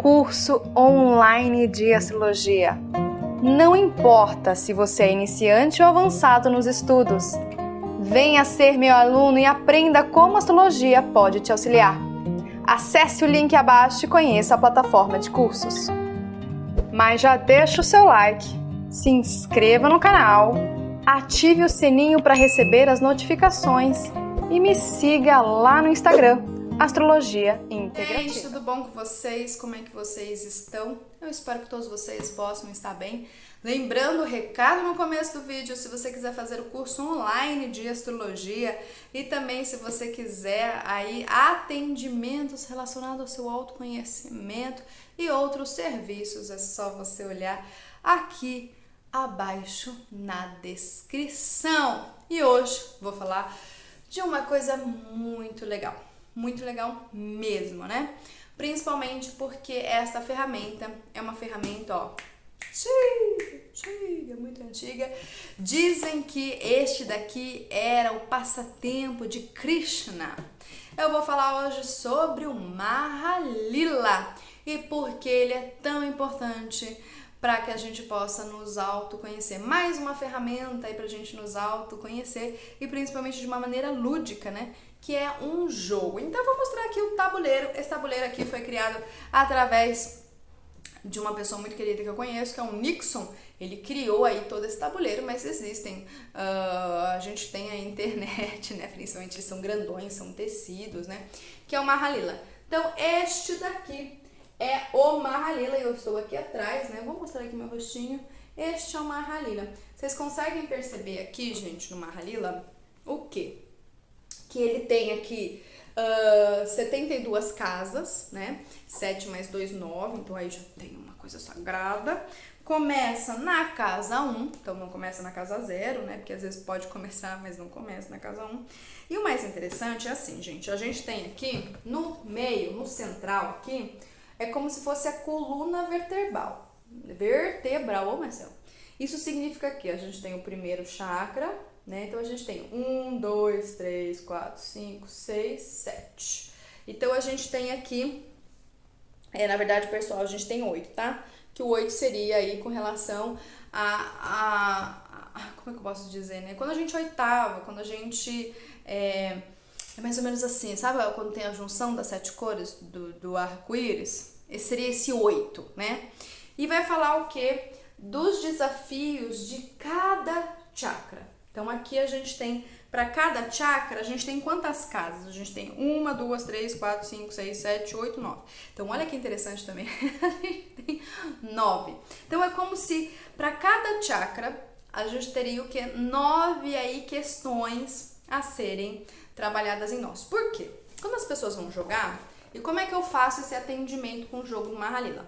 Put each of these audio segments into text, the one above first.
curso online de astrologia. Não importa se você é iniciante ou avançado nos estudos. Venha ser meu aluno e aprenda como a astrologia pode te auxiliar. Acesse o link abaixo e conheça a plataforma de cursos. Mas já deixa o seu like, se inscreva no canal, ative o sininho para receber as notificações e me siga lá no Instagram, Astrologia Integrativa. Gente, tudo bom com vocês? Como é que vocês estão? Eu espero que todos vocês possam estar bem. Lembrando o recado no começo do vídeo, se você quiser fazer o curso online de astrologia e também se você quiser aí atendimentos relacionados ao seu autoconhecimento e outros serviços, é só você olhar aqui abaixo na descrição. E hoje vou falar de uma coisa muito legal mesmo, né? Principalmente porque esta ferramenta é uma ferramenta, ó, cheia, muito antiga. Dizem que este daqui era o passatempo de Krishna. Eu vou falar hoje sobre o Mahalila e por que ele é tão importante para que a gente possa nos autoconhecer. Mais uma ferramenta aí pra gente nos autoconhecer e principalmente de uma maneira lúdica, né? Que é um jogo. Então eu vou mostrar aqui o tabuleiro. Esse tabuleiro aqui foi criado através de uma pessoa muito querida que eu conheço, que é o Nixon. Ele criou aí todo esse tabuleiro, mas existem, a gente tem a internet, né? Principalmente eles são grandões, são tecidos, né? Que é o Mahalila. Então este daqui é o Mahalila, e eu estou aqui atrás, né? Vou mostrar aqui meu rostinho. Este é o Mahalila. Vocês conseguem perceber aqui, gente, no Mahalila, o quê? Que ele tem aqui 72 casas, né? 7 mais 2, 9, então aí já tem uma coisa sagrada. Começa na casa 1, então não começa na casa 0, né? Porque às vezes pode começar, mas não começa na casa 1. E o mais interessante é assim, gente, a gente tem aqui no meio, no central aqui, é como se fosse a coluna vertebral. Vertebral, ô Marcelo. Isso significa que a gente tem o primeiro chakra, né? Então a gente tem 1, 2, 3, 4, 5, 6, 7. Então a gente tem aqui, na verdade, pessoal, a gente tem 8, tá? Que o 8 seria aí com relação como é que eu posso dizer, né? Quando a gente oitava, quando a gente é mais ou menos assim, sabe quando tem a junção das 7 cores do arco-íris? Esse seria esse 8, né? E vai falar o quê? Dos desafios de cada chakra. Então aqui a gente tem, para cada chakra, a gente tem quantas casas? A gente tem 1, 2, 3, 4, 5, 6, 7, 8, 9. Então olha que interessante também, a gente tem 9. Então é como se para cada chakra a gente teria o quê? 9 aí questões a serem trabalhadas em nós. Por quê? Quando as pessoas vão jogar, e como é que eu faço esse atendimento com o jogo Mahalila?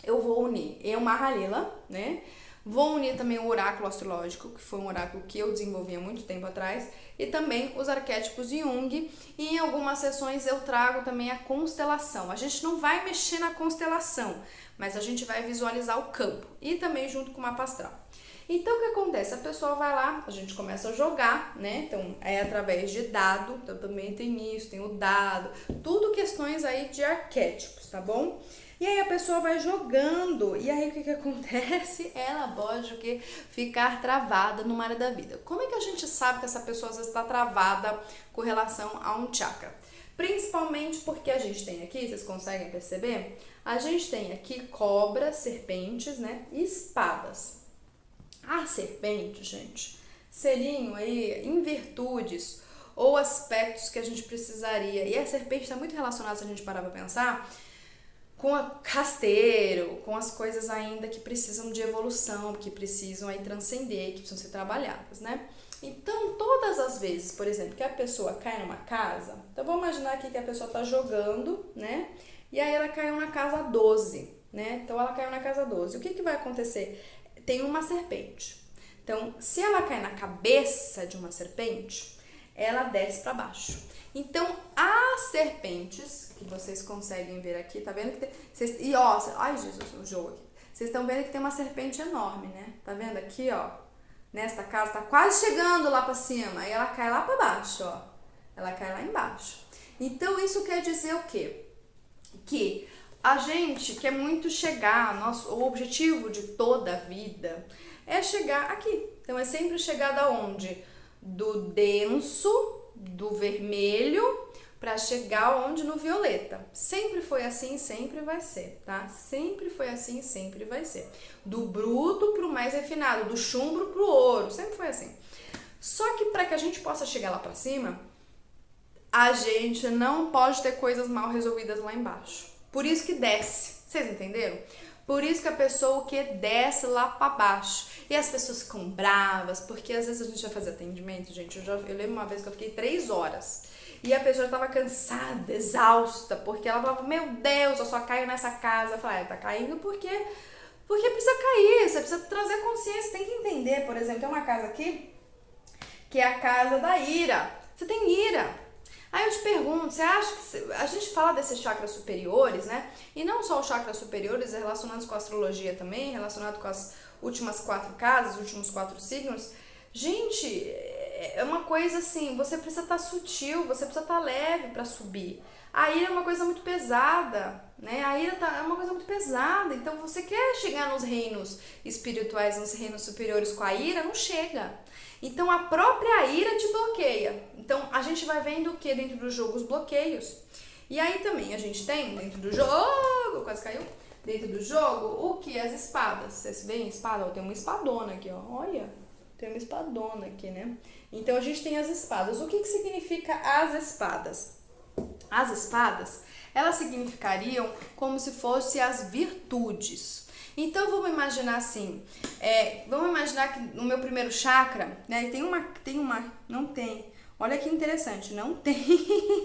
Eu vou unir o Mahalila, né? Vou unir também o oráculo astrológico, que foi um oráculo que eu desenvolvi há muito tempo atrás, e também os arquétipos de Jung, e em algumas sessões eu trago também a constelação. A gente não vai mexer na constelação, mas a gente vai visualizar o campo, e também junto com o mapa astral. Então o que acontece? A pessoa vai lá, a gente começa a jogar, né? Então é através de dado, então também tem isso, tem o dado, tudo questões aí de arquétipos, tá bom? E aí a pessoa vai jogando, e aí o que acontece? Ela pode o quê? Ficar travada numa área da vida. Como é que a gente sabe que essa pessoa às vezes está travada com relação a um chakra? Principalmente porque a gente tem aqui, vocês conseguem perceber? A gente tem aqui cobras, serpentes, né? E espadas. As serpentes, gente, seriam aí em virtudes ou aspectos que a gente precisaria. E a serpente está muito relacionada, se a gente parar para pensar, com o rasteiro, com as coisas ainda que precisam de evolução, que precisam aí transcender, que precisam ser trabalhadas, né? Então, todas as vezes, por exemplo, que a pessoa cai numa casa, então vamos imaginar aqui que a pessoa tá jogando, né? E aí ela caiu na casa 12, né? Então ela caiu na casa 12. O que vai acontecer? Tem uma serpente. Então, se ela cai na cabeça de uma serpente, ela desce para baixo. Então, as serpentes, que vocês conseguem ver aqui, tá vendo que tem... E ó, ai Jesus, o jogo aqui. Vocês estão vendo que tem uma serpente enorme, né? Tá vendo aqui, ó? Nesta casa, tá quase chegando lá para cima. E ela cai lá para baixo, ó. Ela cai lá embaixo. Então, isso quer dizer o quê? Que A gente quer muito chegar, o objetivo de toda a vida é chegar aqui. Então é sempre chegar da onde? Do denso, do vermelho, para chegar onde? No violeta. Sempre foi assim, sempre vai ser, tá? Sempre foi assim, sempre vai ser. Do bruto pro mais refinado, do chumbo pro ouro, sempre foi assim. Só que para que a gente possa chegar lá para cima, a gente não pode ter coisas mal resolvidas lá embaixo. Por isso que desce. Vocês entenderam? Por isso que a pessoa o que desce lá para baixo. E as pessoas ficam bravas, porque às vezes a gente vai fazer atendimento, gente. Eu lembro uma vez que eu fiquei 3 horas. E a pessoa estava cansada, exausta, porque ela falava, meu Deus, eu só caio nessa casa. Eu falei, tá caindo porque precisa cair, você precisa trazer consciência, tem que entender. Por exemplo, tem uma casa aqui, que é a casa da ira. Você tem ira. Aí eu te pergunto, você acha que... A gente fala desses chakras superiores, né? E não só os chakras superiores, relacionados com a astrologia também, relacionado com as últimas 4 casas, os últimos 4 signos. Gente, é uma coisa assim, você precisa estar sutil, você precisa estar leve para subir. A ira é uma coisa muito pesada, né? A ira é uma coisa muito pesada, então você quer chegar nos reinos espirituais, nos reinos superiores com a ira, não chega. Então a própria ira te bloqueia. Então a gente vai vendo o que dentro do jogo? Os bloqueios. E aí também a gente tem dentro do jogo, quase caiu, dentro do jogo, o que? As espadas. Vocês veem espada? Tem uma espadona aqui, ó. Olha, tem uma espadona aqui, né? Então a gente tem as espadas. O que significa as espadas? As espadas, elas significariam como se fossem as virtudes. Então vamos imaginar assim, vamos imaginar que no meu primeiro chakra, né, não tem, olha que interessante, não tem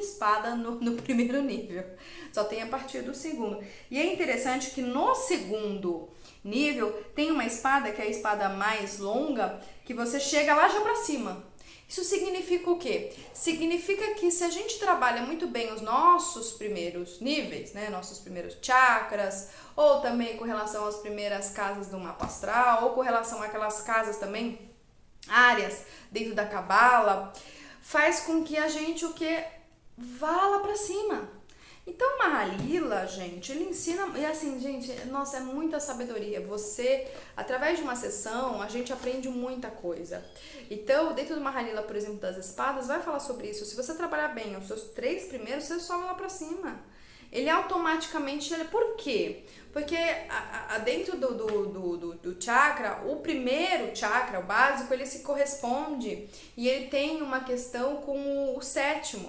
espada no primeiro nível, só tem a partir do segundo. E é interessante que no segundo nível tem uma espada, que é a espada mais longa, que você chega lá já pra cima. Isso significa o quê? Significa que se a gente trabalha muito bem os nossos primeiros níveis, né, nossos primeiros chakras, ou também com relação às primeiras casas do mapa astral, ou com relação àquelas casas também, áreas dentro da cabala, faz com que a gente o que? Vá lá pra cima. Então, Mahalila, gente, ele ensina, e assim, gente, nossa, é muita sabedoria. Você, através de uma sessão, a gente aprende muita coisa. Então, dentro do Mahalila, por exemplo, das espadas, vai falar sobre isso. Se você trabalhar bem os seus 3 primeiros, você sobe lá pra cima. Ele automaticamente, por quê? Porque dentro do chakra, o primeiro chakra, o básico, ele se corresponde e ele tem uma questão com o 7º.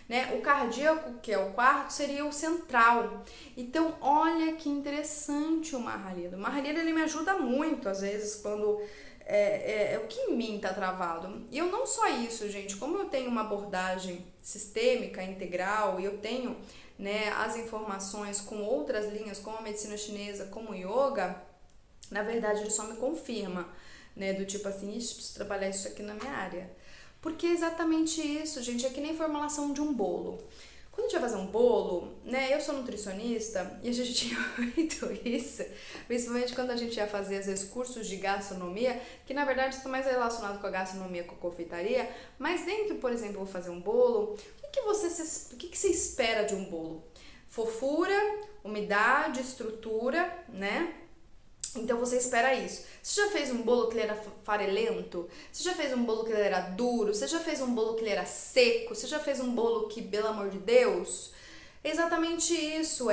Né? O cardíaco, que é o 4º, seria o central. Então, olha que interessante o Mahalila. O Mahalila, ele me ajuda muito, às vezes, quando o que em mim tá travado. E eu não só isso, gente, como eu tenho uma abordagem sistêmica, integral, e eu tenho, né, as informações com outras linhas, como a medicina chinesa, como o yoga, na verdade, ele só me confirma, né, do tipo assim, preciso trabalhar isso aqui na minha área. Porque é exatamente isso, gente, é que nem formulação de um bolo. Quando a gente vai fazer um bolo, né, eu sou nutricionista e a gente tinha feito isso, principalmente quando a gente ia fazer, às vezes, cursos de gastronomia, que na verdade estão mais relacionados com a gastronomia, com a confeitaria, mas dentro, por exemplo, eu vou fazer um bolo, o que você espera de um bolo? Fofura, umidade, estrutura, né? Então você espera isso. Você já fez um bolo que ele era farelento? Você já fez um bolo que ele era duro? Você já fez um bolo que ele era seco? Você já fez um bolo que, pelo amor de Deus? Exatamente isso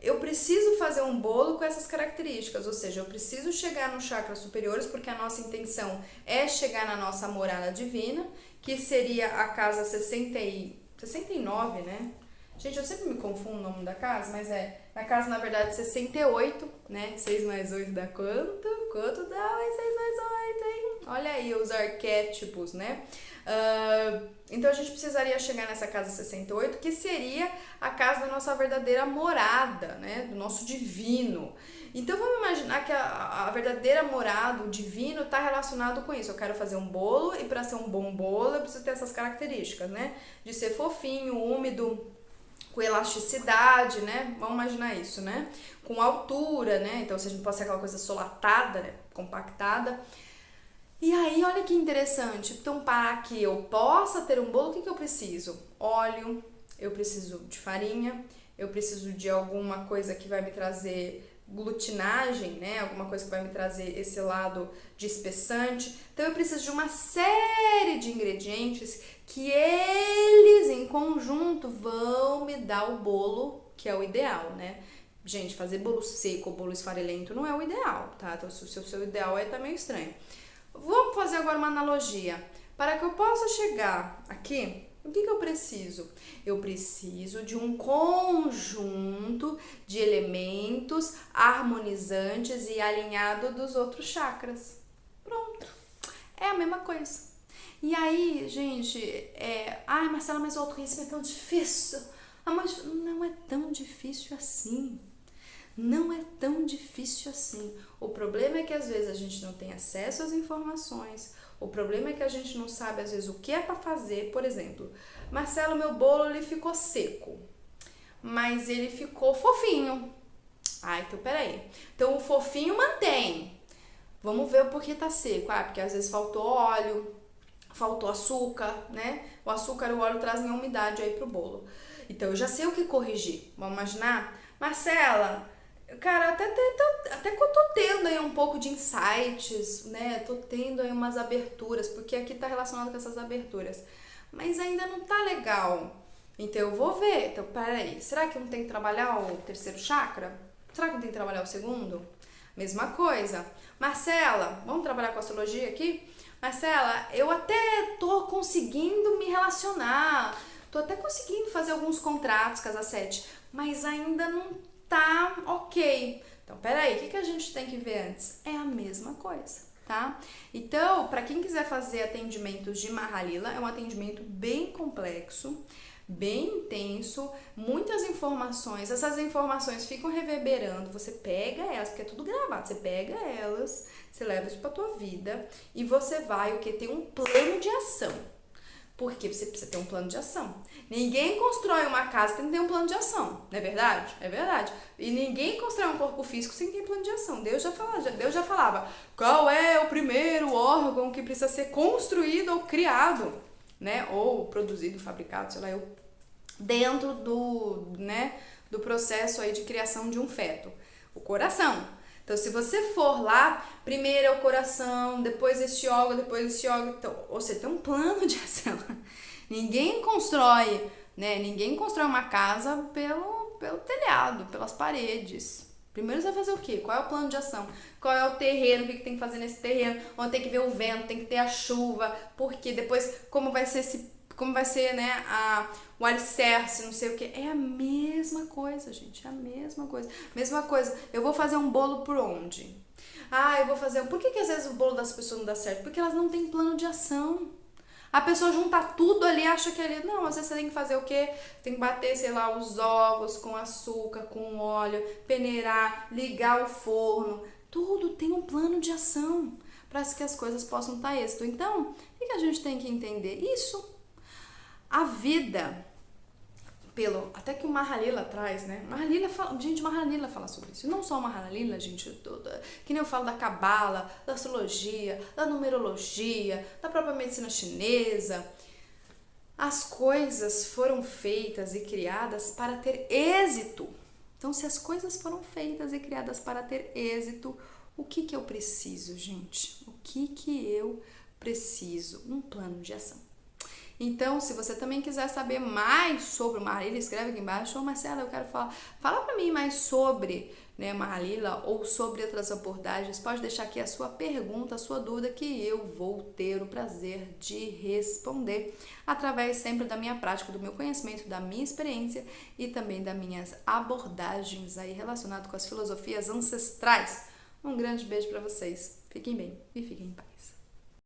eu preciso fazer um bolo com essas características, ou seja, eu preciso chegar nos chakras superiores, porque a nossa intenção é chegar na nossa morada divina, que seria a casa 69, né? Gente, eu sempre me confundo o nome da casa, mas na casa, na verdade, 68, né? 6 mais 8 dá quanto? Quanto dá 6 mais 8, hein? Olha aí os arquétipos, né? Então, a gente precisaria chegar nessa casa 68, que seria a casa da nossa verdadeira morada, né? Do nosso divino. Então, vamos imaginar que a verdadeira morada, o divino, está relacionado com isso. Eu quero fazer um bolo e para ser um bom bolo, eu preciso ter essas características, né? De ser fofinho, úmido, com elasticidade, né? Vamos imaginar isso, né? Com altura, né? Então, se a gente pode ser aquela coisa solatada, né? Compactada. E aí, olha que interessante. Então, para que eu possa ter um bolo, o que eu preciso? Óleo, eu preciso de farinha, eu preciso de alguma coisa que vai me trazer glutinagem, né? Alguma coisa que vai me trazer esse lado de espessante. Então eu preciso de uma série de ingredientes que eles em conjunto vão me dar o bolo que é o ideal, né? Gente, fazer bolo seco ou bolo esfarelento não é o ideal, tá? Então se o seu ideal aí tá meio estranho. Vamos fazer agora uma analogia. Para que eu possa chegar aqui, o que eu preciso? Eu preciso de um conjunto de elementos harmonizantes e alinhado dos outros chakras. Pronto. É a mesma coisa. E aí, gente, ai, Marcela, mas o autoconhecimento é tão difícil. Ah, mas não é tão difícil assim. Não é tão difícil assim. O problema é que às vezes a gente não tem acesso às informações. O problema é que a gente não sabe às vezes o que é para fazer. Por exemplo, Marcelo, meu bolo ele ficou seco, mas ele ficou fofinho. Ah, então peraí. Então o fofinho mantém. Vamos ver o porquê tá seco. Ah, porque às vezes faltou óleo, faltou açúcar, né? O açúcar e o óleo trazem a umidade aí pro bolo. Então eu já sei o que corrigir. Vamos imaginar? Marcela, cara, até que eu tô tendo aí um pouco de insights, né? Tô tendo aí umas aberturas, porque aqui tá relacionado com essas aberturas. Mas ainda não tá legal. Então eu vou ver. Então, peraí, será que eu não tenho que trabalhar o terceiro chakra? Será que eu não tenho que trabalhar o segundo? Mesma coisa. Marcela, vamos trabalhar com astrologia aqui? Marcela, eu até tô conseguindo me relacionar, tô até conseguindo fazer alguns contratos, casa 7, mas ainda não tá ok. Então, peraí, o que a gente tem que ver antes? É a mesma coisa, tá? Então, para quem quiser fazer atendimentos de Mahalila, é um atendimento bem complexo, bem intenso, muitas informações, essas informações ficam reverberando, você pega elas, porque é tudo gravado, você pega elas, você leva isso pra tua vida e você vai, ter um plano de ação. Porque você precisa ter um plano de ação. Ninguém constrói uma casa sem ter um plano de ação, não é verdade? É verdade. E ninguém constrói um corpo físico sem ter plano de ação. Deus já falava qual é o primeiro órgão que precisa ser construído ou criado, né? Ou produzido, fabricado, sei lá, dentro do processo aí de criação de um feto. O coração. Então, se você for lá, primeiro é o coração, depois este órgão, então, você tem um plano de ação. Ninguém constrói uma casa pelo telhado, pelas paredes. Primeiro você vai fazer o quê? Qual é o plano de ação? Qual é o terreno? O que tem que fazer nesse terreno? Onde tem que ver o vento, tem que ter a chuva, porque depois como vai ser, né, o alicerce, não sei o que. É a mesma coisa, gente, é a mesma coisa. Mesma coisa, eu vou fazer um bolo por onde? Ah, eu vou fazer... Por que às vezes o bolo das pessoas não dá certo? Porque elas não têm plano de ação. A pessoa junta tudo ali, acha que ali... Não, às vezes você tem que fazer o quê? Tem que bater, sei lá, os ovos com açúcar, com óleo, peneirar, ligar o forno. Tudo tem um plano de ação para que as coisas possam dar êxito. Então, o que a gente tem que entender? Isso. A vida, até que o Mahalila traz, né? Mahalila fala sobre isso. E não só o Mahalila, gente, que nem eu falo da Cabala, da astrologia, da numerologia, da própria medicina chinesa. As coisas foram feitas e criadas para ter êxito. Então, se as coisas foram feitas e criadas para ter êxito, o que eu preciso, gente? O que eu preciso? Um plano de ação. Então, se você também quiser saber mais sobre o Mahalila, escreve aqui embaixo. Marcela, eu quero fala pra mim mais sobre, né, Mahalila ou sobre outras abordagens. Pode deixar aqui a sua pergunta, a sua dúvida, que eu vou ter o prazer de responder através sempre da minha prática, do meu conhecimento, da minha experiência e também das minhas abordagens aí relacionadas com as filosofias ancestrais. Um grande beijo para vocês. Fiquem bem e fiquem em paz.